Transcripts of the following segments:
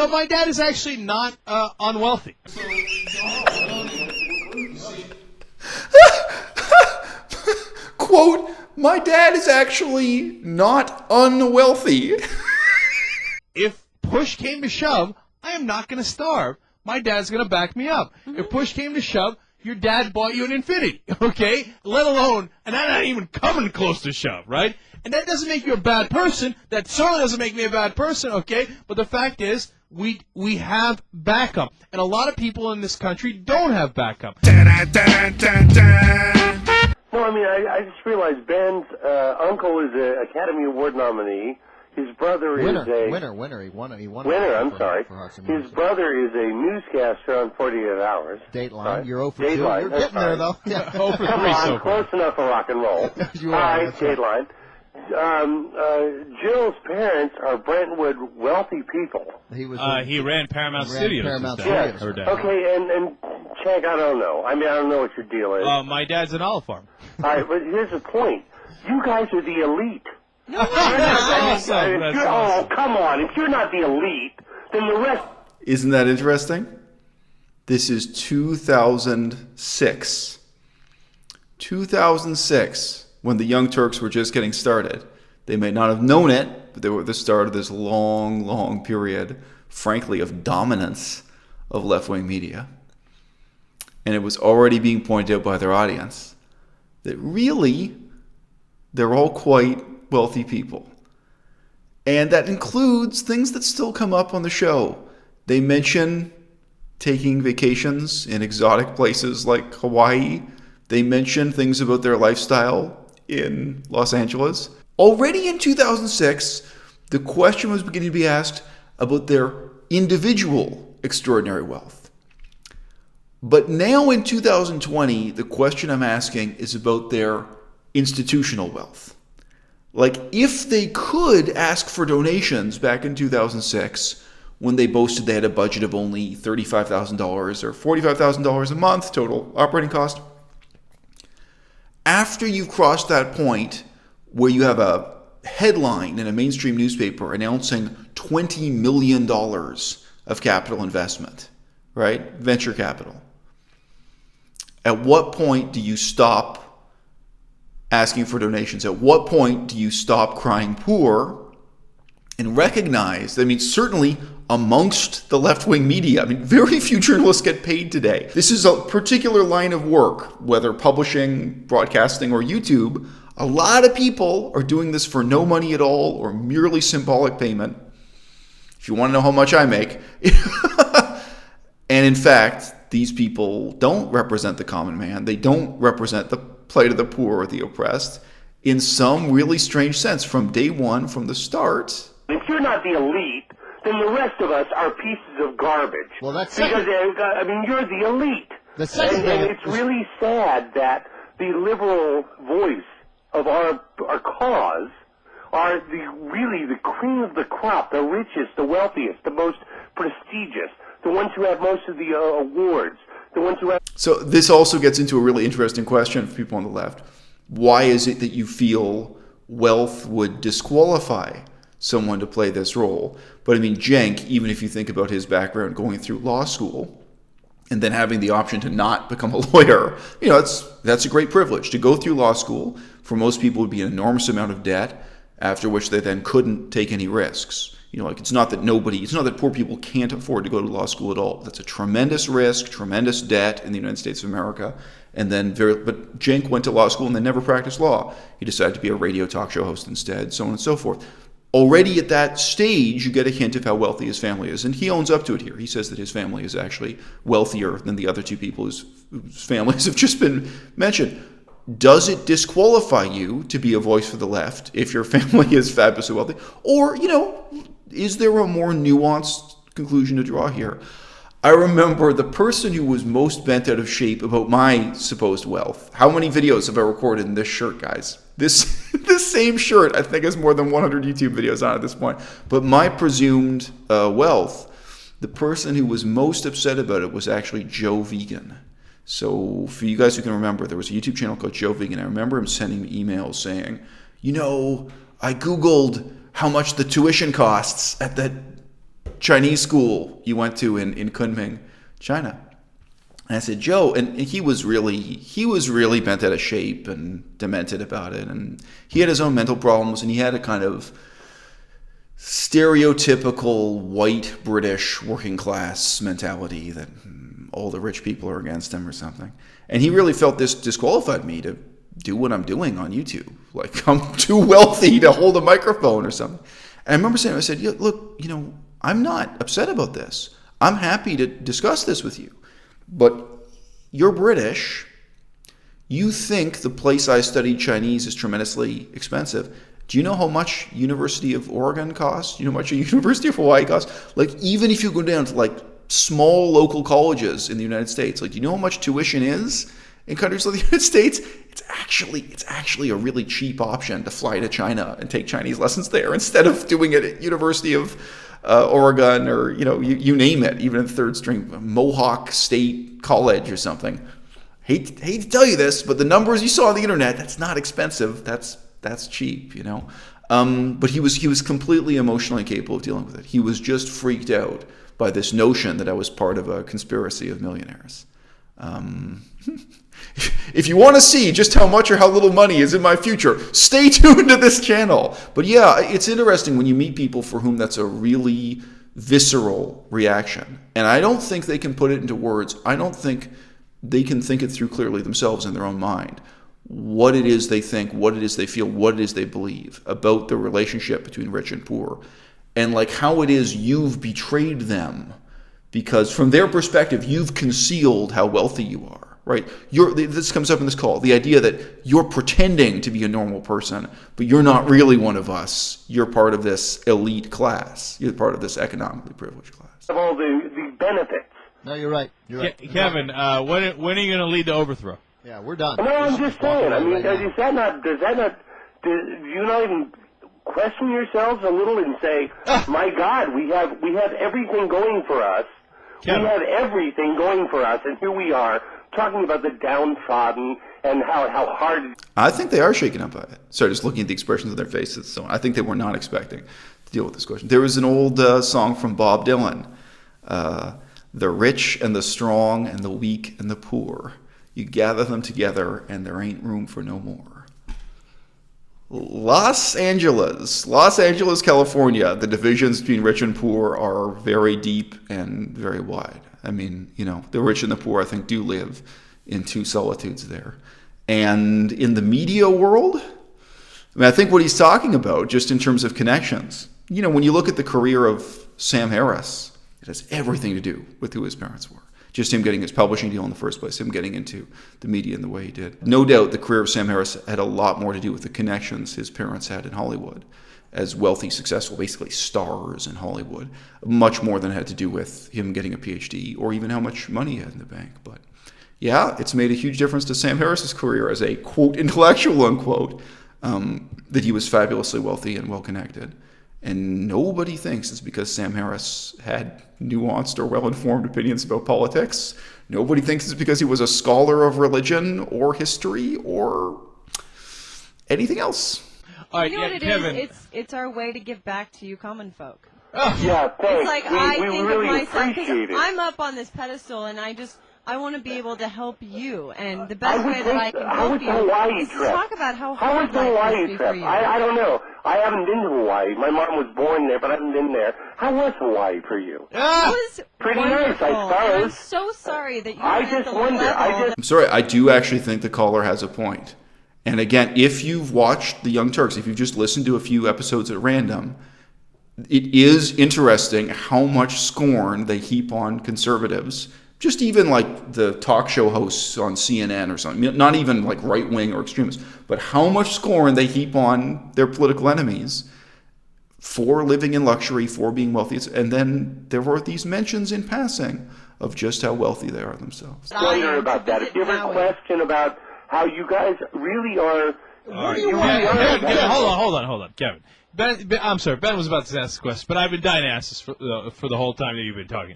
my dad is actually not unwealthy. Quote, my dad is actually not unwealthy. If push came to shove, I am not going to starve. My dad's going to back me up. If push came to shove, your dad bought you an Infiniti, okay? Let alone, and that's not even coming close to shove, right? And that doesn't make you a bad person. That certainly doesn't make me a bad person, okay? But the fact is, we have backup. And a lot of people in this country don't have backup. Well, I mean, I just realized Ben's uncle is an Academy Award nominee. His brother is a... Winner. He won I'm sorry. His brother is a newscaster on 48 Hours. Dateline. Right? You're 0 for 2. Dateline. You're getting there, though. Yeah. 0 for 3 Come on, so far. close enough for rock and roll. You are. Hi, Dateline. Jill's parents are Brentwood wealthy people. He ran Paramount Studios. Yes. Okay, and Chang, I don't know. I mean, I don't know what your deal is. My dad's an olive farm. All right, but here's the point. You guys are the elite. That's awesome. Oh, come on. If you're not the elite, then the rest... Isn't that interesting? This is 2006. 2006, when the Young Turks were just getting started. They may not have known it, but they were at the start of this long, long period, frankly, of dominance of left-wing media. And it was already being pointed out by their audience that really, they're all quite wealthy people. And that includes things that still come up on the show. They mention taking vacations in exotic places like Hawaii. They mention things about their lifestyle in Los Angeles. Already in 2006, the question was beginning to be asked about their individual extraordinary wealth. But now in 2020, the question I'm asking is about their institutional wealth. Like, if they could ask for donations back in 2006, when they boasted they had a budget of only $35,000 or $45,000 a month total operating cost, after you've crossed that point where you have a headline in a mainstream newspaper announcing $20 million of capital investment, right? Venture capital. At what point do you stop asking for donations? At what point do you stop crying poor and recognize, I mean, certainly amongst the left-wing media, I mean, very few journalists get paid today. This is a particular line of work, whether publishing, broadcasting, or YouTube. A lot of people are doing this for no money at all or merely symbolic payment. If you want to know how much I make. And in fact, these people don't represent the common man. They don't represent the plight of the poor or the oppressed in some really strange sense from day one, from the start. If you're not the elite, then the rest of us are pieces of garbage. Well, that's because I mean, you're the elite. The second thing, and it's really sad that the liberal voice of our cause are really the cream of the crop, the richest, the wealthiest, the most prestigious, the ones who have most of the awards, the ones who have... So this also gets into a really interesting question for people on the left. Why is it that you feel wealth would disqualify someone to play this role? But I mean, Cenk, even if you think about his background going through law school and then having the option to not become a lawyer, you know, that's a great privilege. To go through law school, for most people, would be an enormous amount of debt, after which they then couldn't take any risks. You know, like it's not that poor people can't afford to go to law school at all. That's a tremendous risk, tremendous debt in the United States of America. And then but Cenk went to law school and then never practiced law. He decided to be a radio talk show host instead, so on and so forth. Already at that stage, you get a hint of how wealthy his family is. And he owns up to it here. He says that his family is actually wealthier than the other two people whose families have just been mentioned. Does it disqualify you to be a voice for the left if your family is fabulously wealthy? Or, you know, is there a more nuanced conclusion to draw here? I remember the person who was most bent out of shape about my supposed wealth. How many videos have I recorded in this shirt, guys? This same shirt, I think, has more than 100 YouTube videos on it at this point. But my presumed wealth, the person who was most upset about it was actually Joe Vegan. So for you guys who can remember, there was a YouTube channel called Joe Vegan. I remember him sending me emails saying, you know, I Googled how much the tuition costs at that Chinese school you went to in Kunming, China. And I said, Joe, and he was really bent out of shape and demented about it. And he had his own mental problems, and he had a kind of stereotypical white British working class mentality that all the rich people are against him or something. And he really felt this disqualified me to do what I'm doing on YouTube. Like, I'm too wealthy to hold a microphone or something. And I remember saying, I said, yeah, look, I'm not upset about this. I'm happy to discuss this with you. But you're British. You think the place I studied Chinese is tremendously expensive. Do you know how much University of Oregon costs? Do you know how much University of Hawaii costs? Like, even if you go down to like small local colleges in the United States, like, do you know how much tuition is in countries like the United States? It's actually a really cheap option to fly to China and take Chinese lessons there instead of doing it at University of Oregon or, you name it, even a third string Mohawk State College or something. Hate to tell you this, but the numbers you saw on the internet, that's not expensive. That's cheap, But he was completely emotionally capable of dealing with it. He was just freaked out by this notion that I was part of a conspiracy of millionaires. If you want to see just how much or how little money is in my future, stay tuned to this channel. But yeah, it's interesting when you meet people for whom that's a really visceral reaction. And I don't think they can put it into words. I don't think they can think it through clearly themselves in their own mind. What it is they think, what it is they feel, what it is they believe about the relationship between rich and poor. And like how it is you've betrayed them. Because from their perspective, you've concealed how wealthy you are. Right? This comes up in this call, the idea that you're pretending to be a normal person, but you're not really one of us. You're part of this elite class. You're part of this economically privileged class. Of all the benefits. No, you're right. You're right. Kevin, when are you going to lead the overthrow? Yeah, we're done. No, I'm just saying. I mean, Right now. do you not even question yourselves a little and say, my God, we have everything going for us. Kevin. We have everything going for us, and here we are talking about the downtrodden and how hard. I think they are shaken up by it. Sorry, just looking at the expressions of their faces. So I think they were not expecting to deal with this question. There was an old song from Bob Dylan, the rich and the strong and the weak and the poor. You gather them together and there ain't room for no more. Los Angeles, California, the divisions between rich and poor are very deep and very wide. I mean, the rich and the poor, I think, do live in two solitudes there. And in the media world, I think what he's talking about, just in terms of connections, when you look at the career of Sam Harris, it has everything to do with who his parents were. Just him getting his publishing deal in the first place, him getting into the media in the way he did. No doubt the career of Sam Harris had a lot more to do with the connections his parents had in Hollywood as wealthy, successful, basically stars in Hollywood, much more than it had to do with him getting a PhD or even how much money he had in the bank. But yeah, it's made a huge difference to Sam Harris's career as a, quote, intellectual, unquote, that he was fabulously wealthy and well-connected. And nobody thinks it's because Sam Harris had nuanced or well-informed opinions about politics. Nobody thinks it's because he was a scholar of religion or history or anything else. All right, You know what it Kevin. is? It's our way to give back to you common folk. Yeah, thanks. It's like I we think really of myself, appreciate because it. I'm up on this pedestal and I want to be able to help you. And the best way that I can how was help the you Hawaii is to trip? talk about how How was hard the life must Hawaii be for trip? you. I don't know. I haven't been to Hawaii. My mom was born there, but I haven't been there. How was Hawaii for you? It was Pretty nice, wonderful. I And I'm suppose. so sorry that you're I at just the wonder. level I'm sorry, I do actually think the caller has a point. And again, if you've watched The Young Turks, if you've just listened to a few episodes at random, it is interesting how much scorn they heap on conservatives. Just even like the talk show hosts on CNN or something, not even like right-wing or extremists, but how much scorn they heap on their political enemies for living in luxury, for being wealthy. And then there were these mentions in passing of just how wealthy they are themselves. wonder about that. If you ever question about how you guys really are. Kevin, hold on, Kevin. I'm sorry, Ben was about to ask a question, but I've been dying to ask this for the whole time that you've been talking.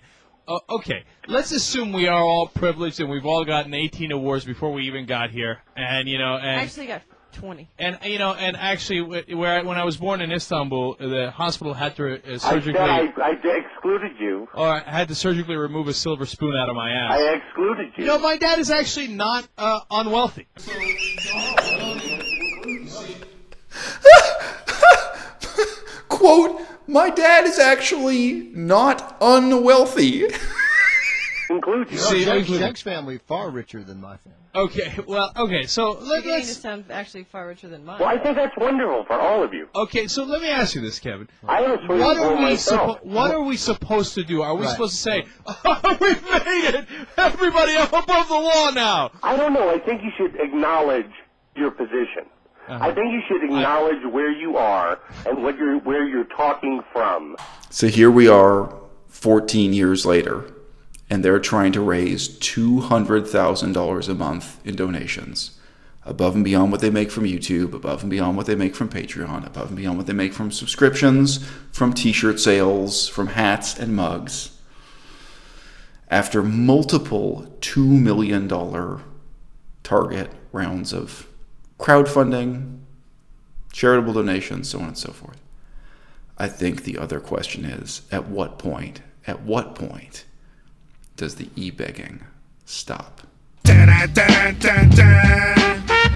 Okay, let's assume we are all privileged and we've all gotten 18 awards before we even got here, and I actually got 20. And and actually, when I was born in Istanbul, the hospital had to surgically. I excluded you. Or had to surgically remove a silver spoon out of my ass. I excluded you. My dad is actually not unwealthy. Quote, my dad is actually not unwealthy. Include you. See, Jack's family far richer than my family. Okay, so You're beginning to let's. sound actually far richer than mine. Well, I think that's wonderful for all of you. Okay, so let me ask you this, Kevin. I am swimming for myself. What are we supposed to do? Are we Right. supposed to say, "Oh, we've made it! Everybody up above the law now"? I don't know. I think you should acknowledge your position. I think you should acknowledge where you are and where you're talking from. So here we are 14 years later, and they're trying to raise $200,000 a month in donations, above and beyond what they make from YouTube, above and beyond what they make from Patreon, above and beyond what they make from subscriptions, from t-shirt sales, from hats and mugs. After multiple $2 million target rounds of crowdfunding, charitable donations, so on and so forth, I think the other question is, at what point does the e-begging stop? Dun, dun, dun, dun.